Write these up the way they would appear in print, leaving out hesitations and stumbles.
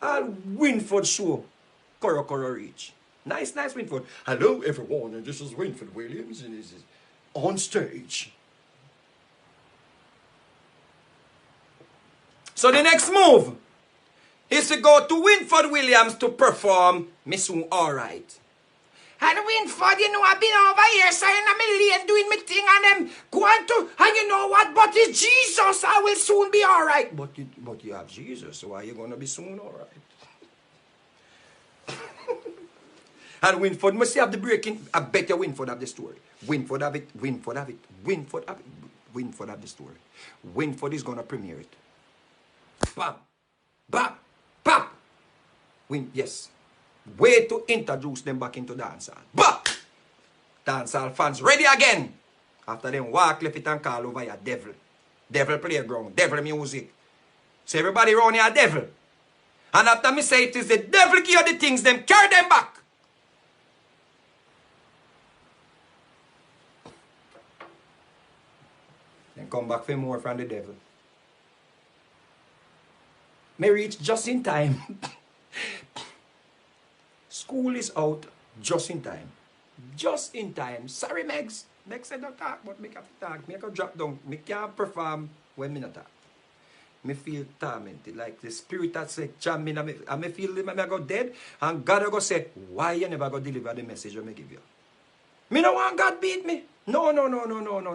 And Winford show. Koro reach. Nice Winford. Hello everyone, and this is Winford Williams, and this is on stage. So the next move is to go to Winford Williams to perform Miss Alright. And Winford, you know, I've been over here saying I'm a lane doing my thing and them going to, and you know what, but it's Jesus, I will soon be alright. But you have Jesus, so are you going to be soon alright? And Winford must have the breaking. I bet you Winford have the story. Winford have it. Winford have it. Winford have it. Winford have the story. Winford is going to premiere it. Bam. Bam. Bam. Yes. Way to introduce them back into dancehall. Bam. Dancehall fans ready again. After them walk left it and call over your devil. Devil playground. Devil music. So everybody around here devil. And after me say it is the devil give you the things, them carry them back. Then come back for more from the devil. May reach just in time. School is out just in time. Just in time. Sorry, Megs. Megs said don't talk, but make up talk. Make a drop down. Me can't perform when me not talk. Me feel tormented. Like the spirit that said, jam me, and me feel me go dead. And God go say, why you never go deliver the message I me give you? Me no want God beat me. No.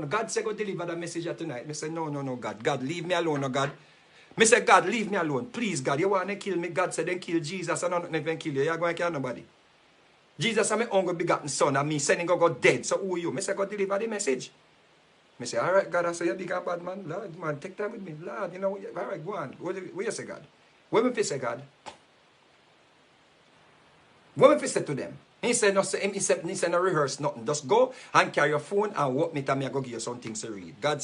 God say go deliver the message tonight. Me say, no, God. God, leave me alone, no, God. Me say, God, leave me alone. Please, God, you want to kill me? God said, then kill Jesus, and I'm not even kill you. You're going to kill nobody. Jesus is my only begotten son, and me sending go dead. So who are you? Me say, go deliver the message. Me say, all right, God, I say, you big and bad man. Lord, man, take time with me. Lord, you know, all right, go on. What you say, God? What me say, God? What me say to them? He said, no, he said, no rehearse nothing. Just go and carry your phone and walk me to me, I go give you some things to read. God